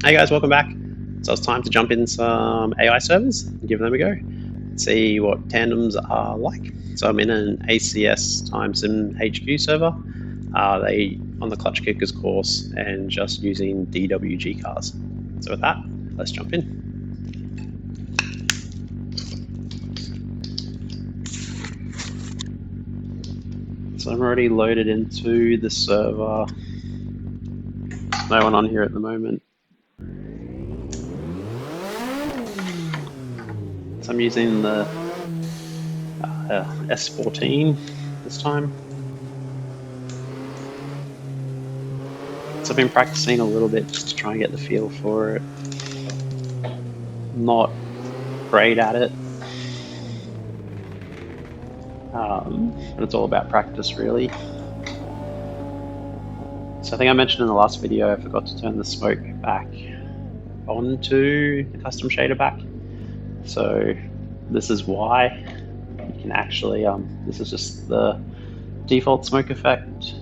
Hey guys, welcome back. So it's time to jump in some AI servers and give them a go. See what tandems are like. So I'm in an ACS TimeSim HQ server. They on the clutch kickers course and just using DWG cars. So with that, let's jump in. So I'm already loaded into the server. No one on here at the moment. So I'm using the S14 this time. So I've been practicing a little bit just to try and get the feel for it. Not great at it. But it's all about practice, really. So I think I mentioned in the last video I forgot to turn the smoke back onto the custom shader back. So this is why. You can actually, this is just the default smoke effect,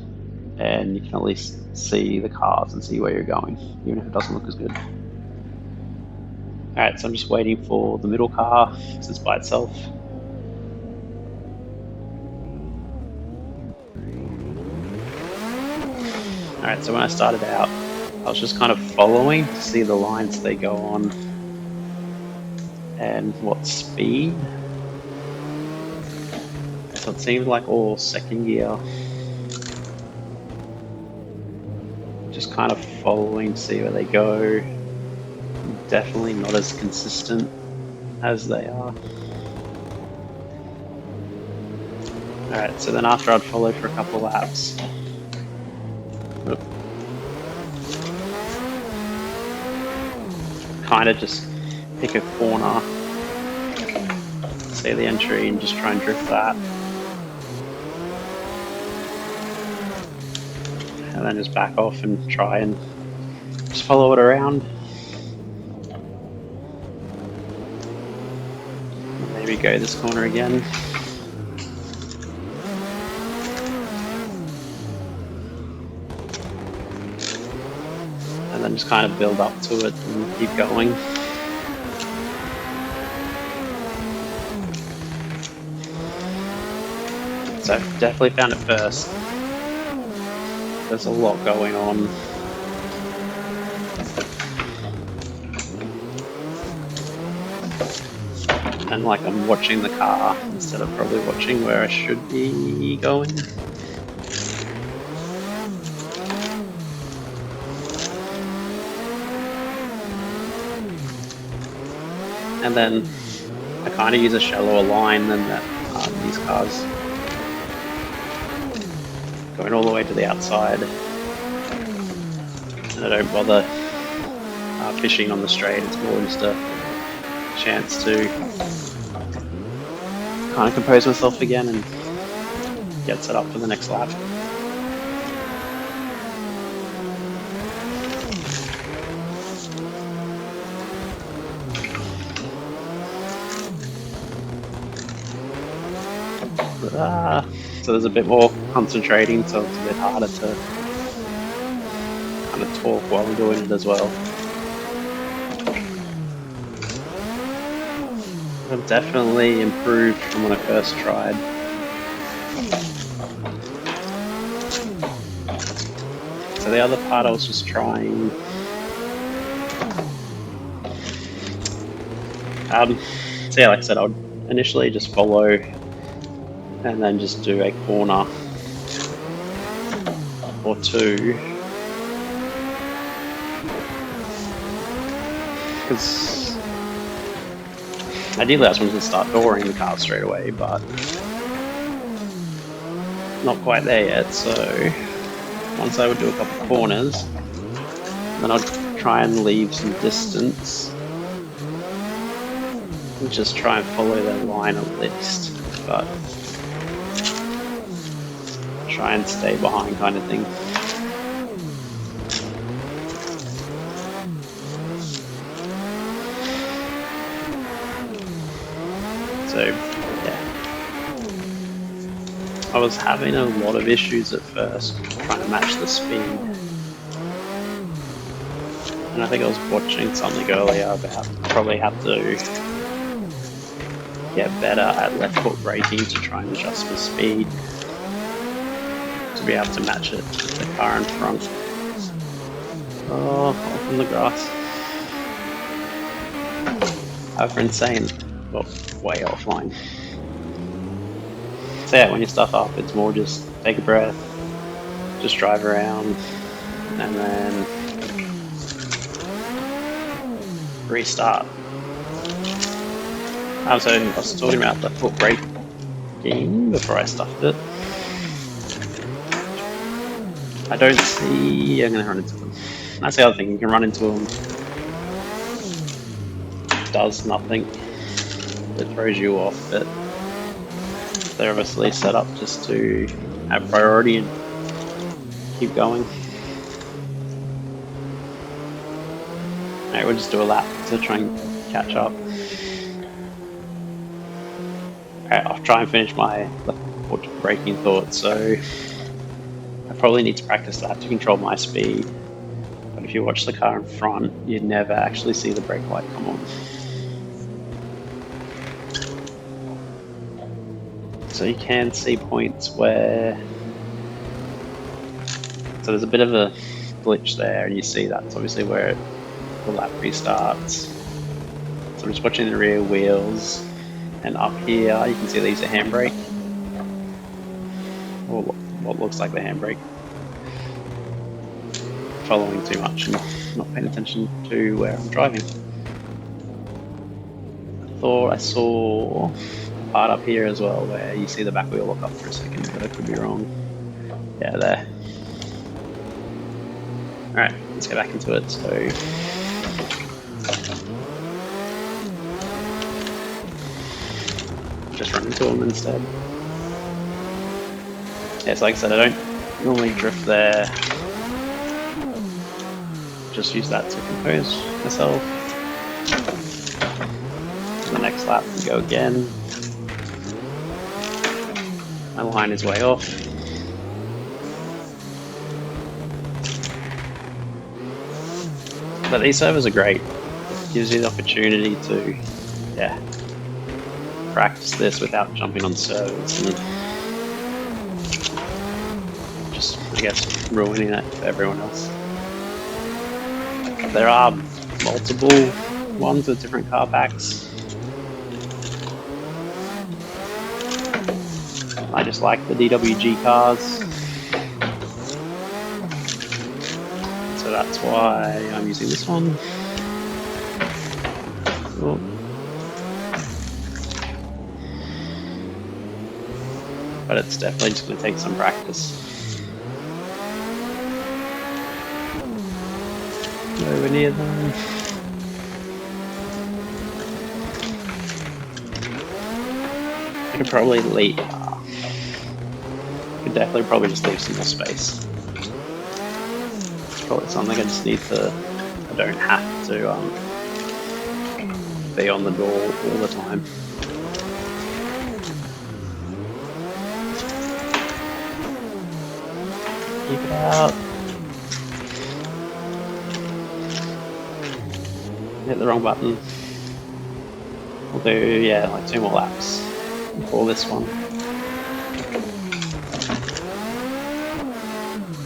and you can at least see the cars and see where you're going, even if it doesn't look as good. Alright, so I'm just waiting for the middle car, because it's by itself. Alright, so when I started out, I was just kind of following to see the lines they go on and what speed. So it seemed like all second gear. Just kind of following to see where they go. Definitely not as consistent as they are. Alright, so then after I'd follow for a couple of laps, kind of just pick a corner, see the entry and just try and drift that. And then just back off and try and just follow it around. Maybe go this corner again. And then just kind of build up to it and keep going. So I've definitely found it first. There's a lot going on. And like I'm watching the car instead of probably watching where I should be going. And then I kind of use a shallower line than that these cars. Going all the way to the outside. And I don't bother fishing on the straight, it's more just a chance to kind of compose myself again and get set up for the next lap. So there's a bit more concentrating, so it's a bit harder to kind of talk while I'm doing it as well. I've definitely improved from when I first tried. So the other part I was just trying, so yeah, like I said, I would initially just follow and then just do a corner or two, because ideally I just wanted to start dooring the car straight away, but not quite there yet. So once I would do a couple of corners, then I'd try and leave some distance and just try and follow that line at least, but try and stay behind kind of thing. So yeah, I was having a lot of issues at first trying to match the speed. And I think I was watching something earlier about probably have to get better at left foot braking to try and adjust for speed to be able to match it with the car in front. Oh, off in the grass. Over insane, well, way offline. So yeah, when you stuff up, it's more just take a breath, just drive around, and then restart. So I was talking about the foot braking before I stuffed it. I don't see. I'm gonna run into them. That's the other thing. You can run into them. Does nothing. It throws you off. But they're obviously set up just to have priority and keep going. Alright, we'll just do a lap to try and catch up. Alright, I'll try and finish my left foot braking thought. So I probably need to practice that to control my speed. But if you watch the car in front, you'd never actually see the brake light come on. So you can see points where, so there's a bit of a glitch there, and you see that's obviously where the lap restarts. So I'm just watching the rear wheels, and up here you can see these are handbrake, or what looks like the handbrake. Following too much and not paying attention to where I'm driving. I thought I saw part up here as well where you see the back wheel look up for a second, but I could be wrong. Yeah, there. Alright, let's get back into it. So just run into them instead. Yeah, so like I said, I don't normally drift there. Just use that to compose myself. The next lap we go again. My line is way off. But these servers are great. It gives you the opportunity to, yeah, practice this without jumping on servers and just, I guess, ruining it for everyone else. There are multiple ones with different car packs. I just like the DWG cars, so that's why I'm using this one. Oh. But it's definitely just going to take some practice. Nowhere near them. I could probably leave. Could definitely probably just leave some more space. It's probably something I just need to. I don't have to be on the door all the time. Keep it out. Hit the wrong button. We'll do, yeah, like 2 more laps before this one.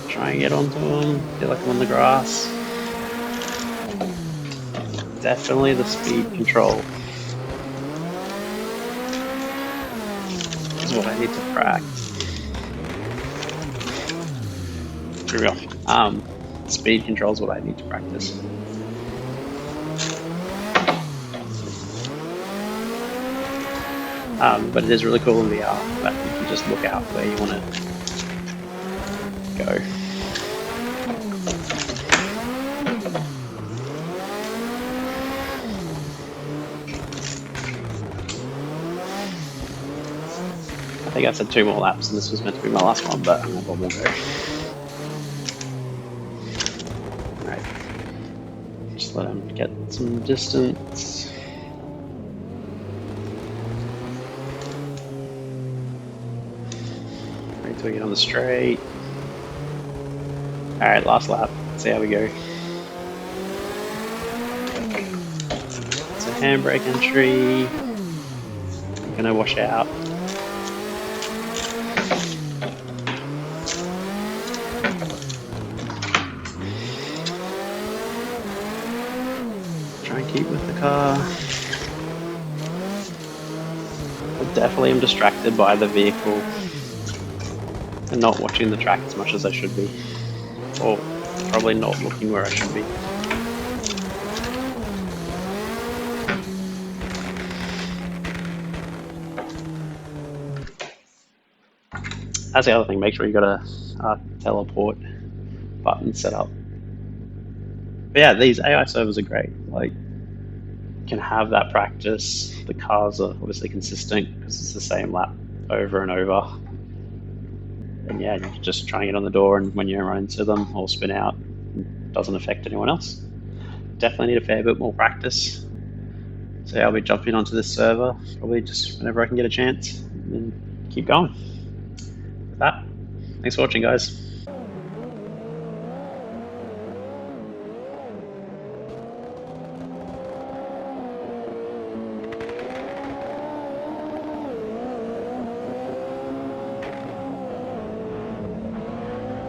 Try and get onto them, feel like I'm on the grass. Definitely the speed control is what I need to practice. Screw me off. Speed control is what I need to practice. But it is really cool in VR that you can just look out where you want to go. I think I said 2 more laps and this was meant to be my last one, but I have one more go. Alright. Just let him get some distance. Till we get on the straight. Alright, last lap. Let's see how we go. handbrake entry. I'm gonna wash out. Try and keep with the car. I definitely am distracted by the vehicle and not watching the track as much as I should be. Or probably not looking where I should be. That's the other thing, make sure you got a teleport button set up. But yeah, these AI servers are great. Like, can have that practice. The cars are obviously consistent because it's the same lap over and over. And yeah, you just try and get on the door, and when you run into them, all spin out. It doesn't affect anyone else. Definitely need a fair bit more practice. So yeah, I'll be jumping onto this server probably just whenever I can get a chance, and keep going. With that, thanks for watching, guys.